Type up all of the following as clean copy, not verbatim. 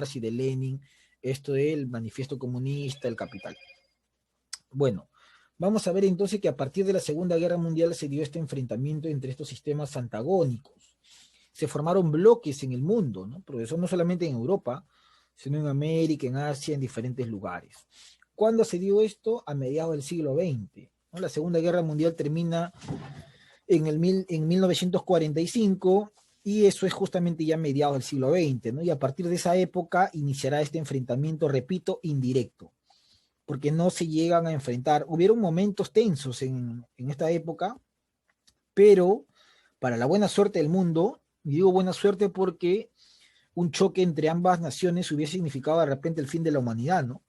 Marx y de Lenin, esto del manifiesto comunista, el capital. Bueno, vamos a ver entonces que a partir de la Segunda Guerra Mundial se dio este enfrentamiento entre estos sistemas antagónicos. Se formaron bloques en el mundo, ¿no? Porque eso no solamente en Europa, sino en América, en Asia, en diferentes lugares. ¿Cuándo se dio esto? A mediados del siglo XX, ¿no? La Segunda Guerra Mundial termina en 1945 y eso es justamente ya mediados del siglo XX, ¿no? Y a partir de esa época iniciará este enfrentamiento, repito, indirecto, porque no se llegan a enfrentar. Hubieron momentos tensos en esta época, pero para la buena suerte del mundo, y digo buena suerte porque un choque entre ambas naciones hubiese significado de repente el fin de la humanidad, ¿no?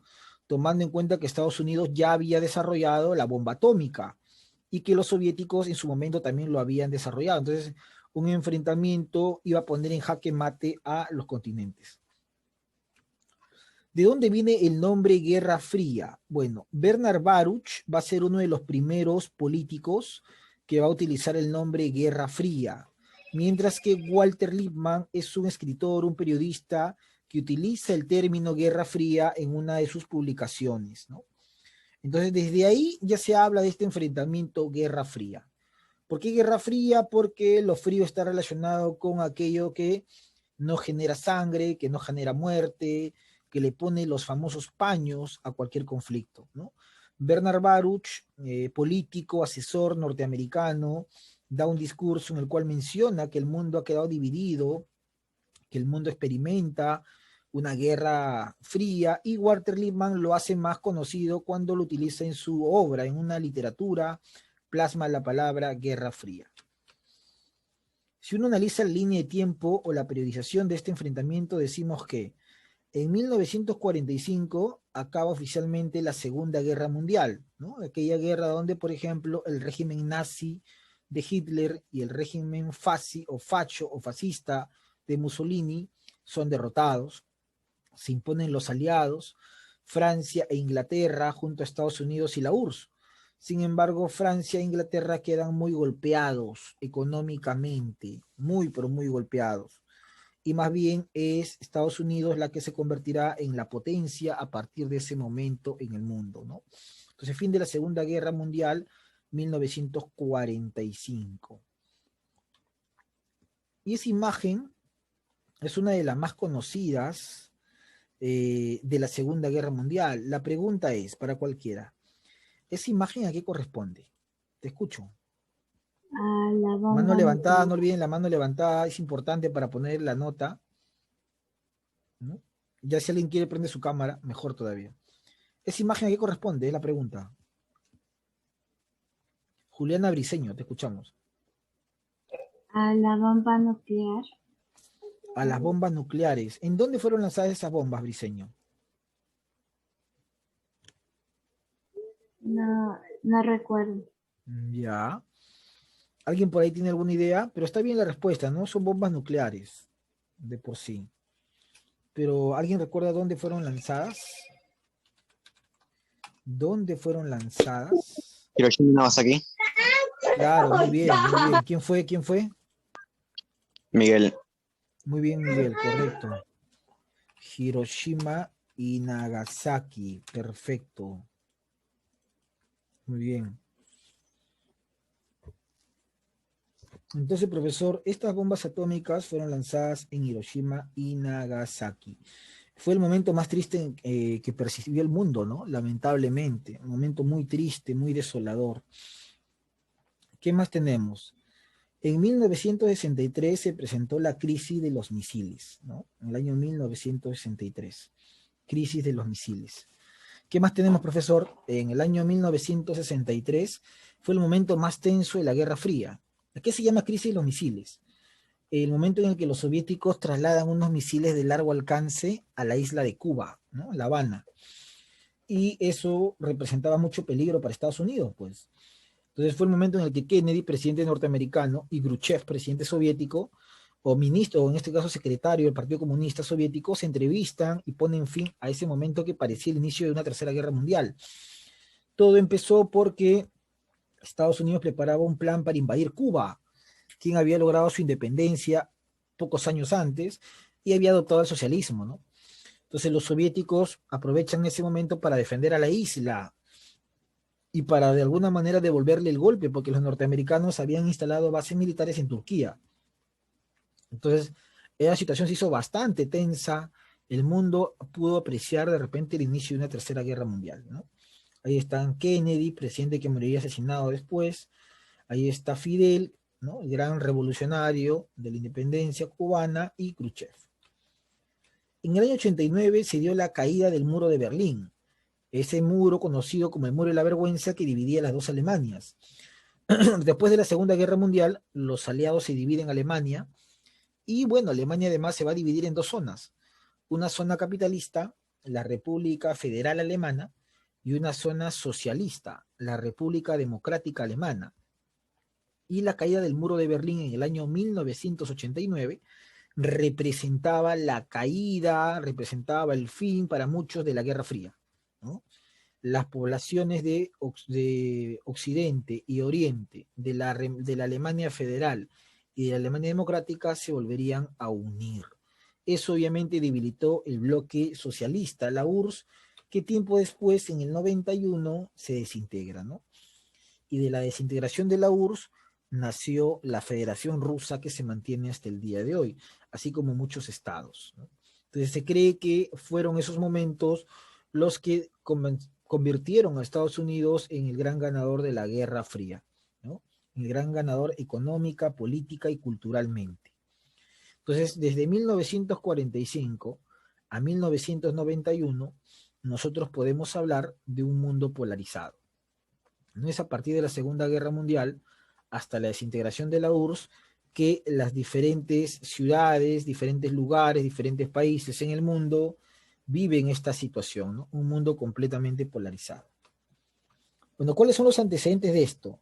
Tomando en cuenta que Estados Unidos ya había desarrollado la bomba atómica y que los soviéticos en su momento también lo habían desarrollado. Entonces, un enfrentamiento iba a poner en jaque mate a los continentes. ¿De dónde viene el nombre Guerra Fría? Bueno, Bernard Baruch va a ser uno de los primeros políticos que va a utilizar el nombre Guerra Fría, mientras que Walter Lippmann es un escritor, un periodista que utiliza el término Guerra Fría en una de sus publicaciones, ¿no? Entonces, desde ahí ya se habla de este enfrentamiento Guerra Fría. ¿Por qué Guerra Fría? Porque lo frío está relacionado con aquello que no genera sangre, que no genera muerte, que le pone los famosos paños a cualquier conflicto, ¿no? Bernard Baruch, político, asesor norteamericano, da un discurso en el cual menciona que el mundo ha quedado dividido, que el mundo experimenta una guerra fría, y Walter Lippmann lo hace más conocido cuando lo utiliza en su obra, en una literatura, plasma la palabra guerra fría. Si uno analiza la línea de tiempo o la periodización de este enfrentamiento, decimos que en 1945 acaba oficialmente la Segunda Guerra Mundial, ¿no? Aquella guerra donde, por ejemplo, el régimen nazi de Hitler y el régimen facho o fascista de Mussolini son derrotados, se imponen los aliados, Francia e Inglaterra junto a Estados Unidos y la URSS. Sin embargo, Francia e Inglaterra quedan muy golpeados económicamente, muy, pero muy golpeados. Y más bien es Estados Unidos la que se convertirá en la potencia a partir de ese momento en el mundo, ¿no? Entonces, fin de la Segunda Guerra Mundial, 1945. Y esa imagen es una de las más conocidas de la Segunda Guerra Mundial. La pregunta es, para cualquiera, ¿esa imagen a qué corresponde? Te escucho. A la Mano bomba levantada, nuclear. no olviden la mano levantada, es importante para poner la nota, ¿no? Ya si alguien quiere prender su cámara, mejor todavía. ¿Esa imagen a qué corresponde? Es la pregunta. Juliana Briceño, te escuchamos. A la bomba nuclear. A las bombas nucleares. ¿En dónde fueron lanzadas esas bombas, Briceño? No, no recuerdo. Ya. ¿Alguien por ahí tiene alguna idea? Pero está bien la respuesta, ¿no? Son bombas nucleares, de por sí. Pero ¿alguien recuerda dónde fueron lanzadas? ¿Dónde fueron lanzadas? Hiroshima y Nagasaki. Claro, muy bien, muy bien. ¿Quién fue? ¿Quién fue? Miguel. Muy bien, Miguel, correcto. Hiroshima y Nagasaki, perfecto. Muy bien. Entonces, profesor, estas bombas atómicas fueron lanzadas en Hiroshima y Nagasaki. Fue el momento más triste que percibió el mundo, ¿no? Lamentablemente. Un momento muy triste, muy desolador. ¿Qué más tenemos? En 1963 se presentó la crisis de los misiles, ¿no? En el año 1963. Crisis de los misiles. ¿Qué más tenemos, profesor? En el año 1963 fue el momento más tenso de la Guerra Fría. ¿A qué se llama crisis de los misiles? El momento en el que los soviéticos trasladan unos misiles de largo alcance a la isla de Cuba, ¿no? La Habana. Y eso representaba mucho peligro para Estados Unidos, pues. Entonces fue el momento en el que Kennedy, presidente norteamericano, y Khrushchev, presidente soviético, o ministro, o en este caso secretario del Partido Comunista Soviético, se entrevistan y ponen fin a ese momento que parecía el inicio de una tercera guerra mundial. Todo empezó porque Estados Unidos preparaba un plan para invadir Cuba, quien había logrado su independencia pocos años antes y había adoptado el socialismo, ¿no? Entonces los soviéticos aprovechan ese momento para defender a la isla y para de alguna manera devolverle el golpe, porque los norteamericanos habían instalado bases militares en Turquía. Entonces, la situación se hizo bastante tensa. El mundo pudo apreciar de repente el inicio de una tercera guerra mundial, ¿no? Ahí está Kennedy, presidente que moriría asesinado después. Ahí está Fidel, ¿no? El gran revolucionario de la independencia cubana, y Khrushchev. En el año 89 se dio la caída del muro de Berlín, ese muro conocido como el muro de la vergüenza que dividía las dos Alemanias. Después de la Segunda Guerra Mundial, los aliados se dividen Alemania, y bueno, Alemania además se va a dividir en dos zonas. Una zona capitalista, la República Federal Alemana, y una zona socialista, la República Democrática Alemana. Y la caída del muro de Berlín en el año 1989 representaba la caída, representaba el fin para muchos de la Guerra Fría, ¿no? Las poblaciones de Occidente y Oriente, de la Alemania Federal y de la Alemania Democrática, se volverían a unir. Eso obviamente debilitó el bloque socialista, la URSS, que tiempo después, en el 91, se desintegra, ¿no? Y de la desintegración de la URSS nació la Federación Rusa, que se mantiene hasta el día de hoy, así como muchos estados, ¿no? Entonces se cree que fueron esos momentos los que convirtieron a Estados Unidos en el gran ganador de la Guerra Fría, ¿no? El gran ganador económica, política y culturalmente. Entonces, desde 1945 a 1991, nosotros podemos hablar de un mundo polarizado. No es a partir de la Segunda Guerra Mundial hasta la desintegración de la URSS que las diferentes ciudades, diferentes lugares, diferentes países en el mundo viven esta situación, ¿no? Un mundo completamente polarizado. Bueno, ¿cuáles son los antecedentes de esto?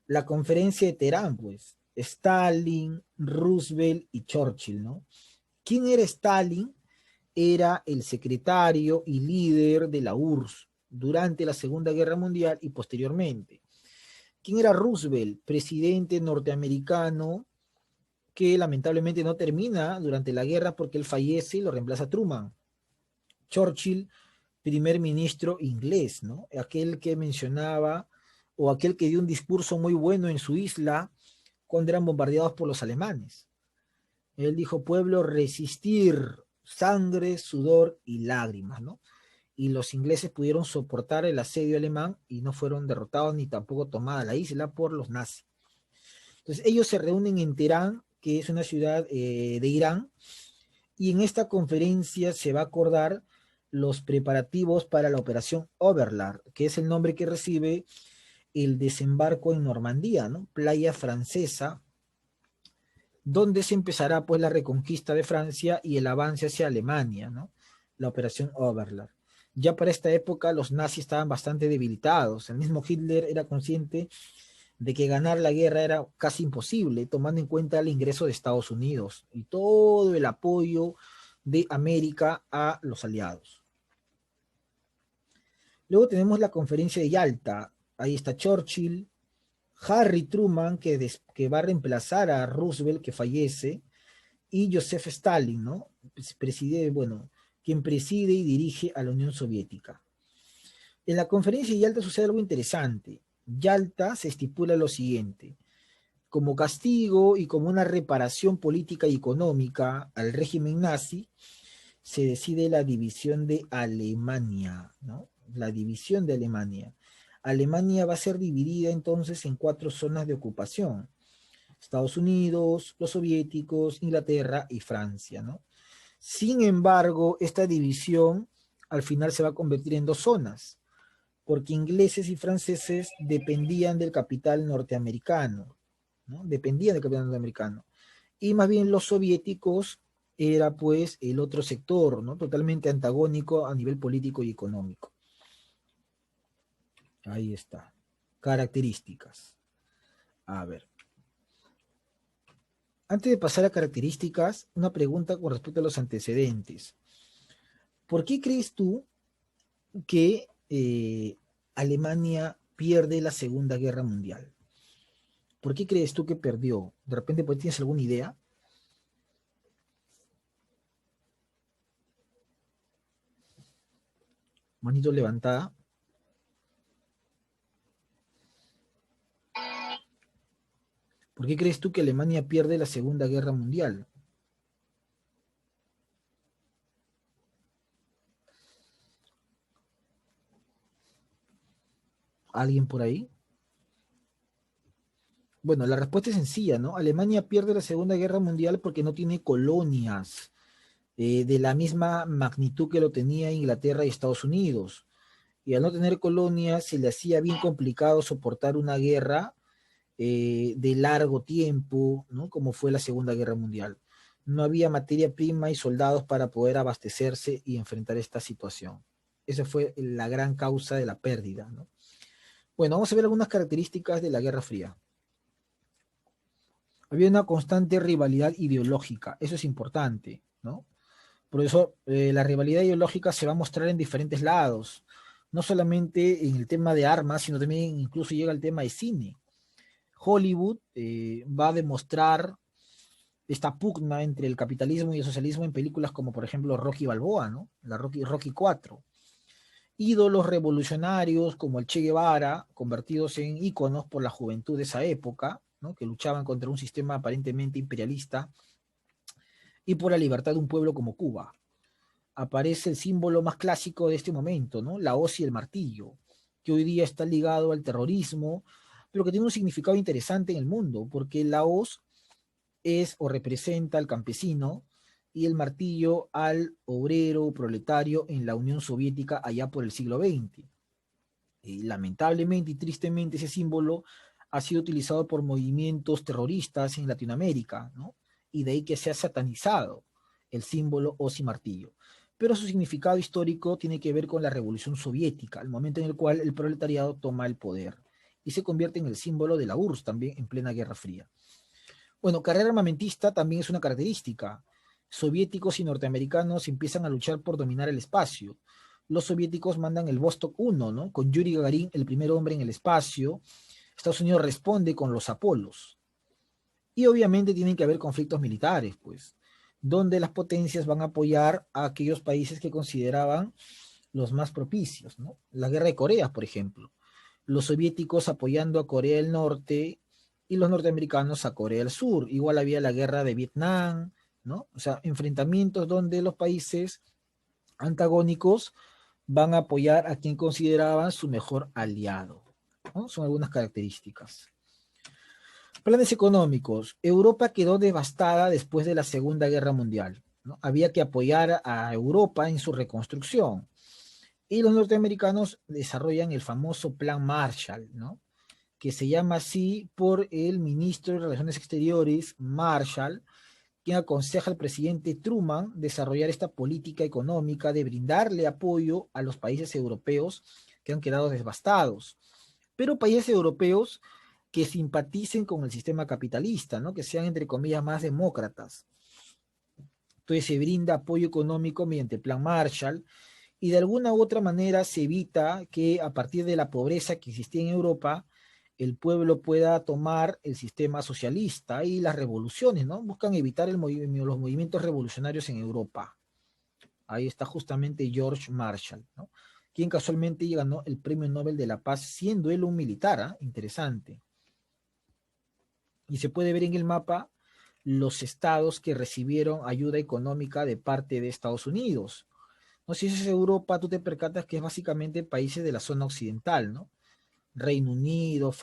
La conferencia de Teherán, pues, Stalin, Roosevelt y Churchill, ¿no? ¿Quién era Stalin? Era el secretario y líder de la URSS durante la Segunda Guerra Mundial y posteriormente. ¿Quién era Roosevelt? Presidente norteamericano que lamentablemente no termina durante la guerra porque él fallece y lo reemplaza Truman. Churchill, primer ministro inglés, ¿no? Aquel que mencionaba, o aquel que dio un discurso muy bueno en su isla cuando eran bombardeados por los alemanes. Él dijo: pueblo, resistir, sangre, sudor y lágrimas, ¿no? Y los ingleses pudieron soportar el asedio alemán y no fueron derrotados ni tampoco tomada la isla por los nazis. Entonces ellos se reúnen en Teherán, que es una ciudad de Irán, y en esta conferencia se va a acordar los preparativos para la operación Overlord, que es el nombre que recibe el desembarco en Normandía, ¿no? Playa francesa, donde se empezará pues la reconquista de Francia y el avance hacia Alemania, ¿no? La operación Overlord. Ya para esta época los nazis estaban bastante debilitados. El mismo Hitler era consciente de que ganar la guerra era casi imposible, tomando en cuenta el ingreso de Estados Unidos y todo el apoyo de América a los aliados. Luego tenemos la conferencia de Yalta. Ahí está Churchill, Harry Truman, que va a reemplazar a Roosevelt, que fallece, y Joseph Stalin, ¿no? Bueno, quien preside y dirige a la Unión Soviética. En la conferencia de Yalta sucede algo interesante. Yalta se estipula lo siguiente: como castigo y como una reparación política y económica al régimen nazi, se decide la división de Alemania, ¿no? La división de Alemania. Alemania va a ser dividida entonces en 4 zonas de ocupación: Estados Unidos, los soviéticos, Inglaterra y Francia, ¿no? Sin embargo, esta división al final se va a convertir en 2 zonas, porque ingleses y franceses dependían del capital norteamericano, ¿no? Dependían del capital norteamericano. Y más bien los soviéticos era pues el otro sector, ¿no? Totalmente antagónico a nivel político y económico. Ahí está. Características. A ver. Antes de pasar a características, una pregunta con respecto a los antecedentes. ¿Por qué crees tú que Alemania pierde la Segunda Guerra Mundial? ¿Por qué crees tú que perdió? ¿De repente pues, tienes alguna idea? Manito levantada. ¿Por qué crees tú que Alemania pierde la Segunda Guerra Mundial? ¿Alguien por ahí? Bueno, la respuesta es sencilla, ¿no? Alemania pierde la Segunda Guerra Mundial porque no tiene colonias de la misma magnitud que lo tenía Inglaterra y Estados Unidos. Y al no tener colonias, se le hacía bien complicado soportar una guerra de largo tiempo, ¿no? Como fue la Segunda Guerra Mundial. No había materia prima y soldados para poder abastecerse y enfrentar esta situación. Esa fue la gran causa de la pérdida, ¿no? Bueno, vamos a ver algunas características de la Guerra Fría. Había una constante rivalidad ideológica, eso es importante, ¿no? Por eso la rivalidad ideológica se va a mostrar en diferentes lados, no solamente en el tema de armas, sino también incluso llega al tema de cine. Hollywood va a demostrar esta pugna entre el capitalismo y el socialismo en películas como por ejemplo Rocky Balboa, ¿no? La Rocky 4. Ídolos revolucionarios como el Che Guevara, convertidos en íconos por la juventud de esa época, ¿no? Que luchaban contra un sistema aparentemente imperialista y por la libertad de un pueblo como Cuba. Aparece el símbolo más clásico de este momento, ¿no? La hoz y el martillo, que hoy día está ligado al terrorismo, pero que tiene un significado interesante en el mundo, porque la hoz es o representa al campesino y el martillo al obrero proletario en la Unión Soviética allá por el siglo XX. Y lamentablemente y tristemente ese símbolo ha sido utilizado por movimientos terroristas en Latinoamérica, ¿no? Y de ahí que se ha satanizado el símbolo hoz y martillo. Pero su significado histórico tiene que ver con la Revolución Soviética, el momento en el cual el proletariado toma el poder y se convierte en el símbolo de la URSS también en plena Guerra Fría. Bueno, carrera armamentista también es una característica. Soviéticos y norteamericanos empiezan a luchar por dominar el espacio. Los soviéticos mandan el Vostok 1, ¿no? Con Yuri Gagarin, el primer hombre en el espacio. Estados Unidos responde con los Apolos. Y obviamente tienen que haber conflictos militares, pues, donde las potencias van a apoyar a aquellos países que consideraban los más propicios, ¿no? La guerra de Corea, por ejemplo. Los soviéticos apoyando a Corea del Norte y los norteamericanos a Corea del Sur. Igual había la guerra de Vietnam, ¿no? O sea, enfrentamientos donde los países antagónicos van a apoyar a quien consideraban su mejor aliado, ¿no? Son algunas características. Planes económicos. Europa quedó devastada después de la Segunda Guerra Mundial, ¿no? Había que apoyar a Europa en su reconstrucción. Y los norteamericanos desarrollan el famoso Plan Marshall, ¿no? Que se llama así por el ministro de Relaciones Exteriores, Marshall, quien aconseja al presidente Truman desarrollar esta política económica de brindarle apoyo a los países europeos que han quedado devastados. Pero países europeos que simpaticen con el sistema capitalista, ¿no? Que sean, entre comillas, más demócratas. Entonces se brinda apoyo económico mediante el Plan Marshall y de alguna u otra manera se evita que a partir de la pobreza que existía en Europa, el pueblo pueda tomar el sistema socialista y las revoluciones, ¿no? Buscan evitar los movimientos revolucionarios en Europa. Ahí está justamente George Marshall, ¿no? Quien casualmente ganó el Premio Nobel de la Paz siendo él un militar, ¿eh? Interesante. Y se puede ver en el mapa los estados que recibieron ayuda económica de parte de Estados Unidos. No sé si es Europa, tú te percatas que es básicamente países de la zona occidental, ¿no? Reino Unido,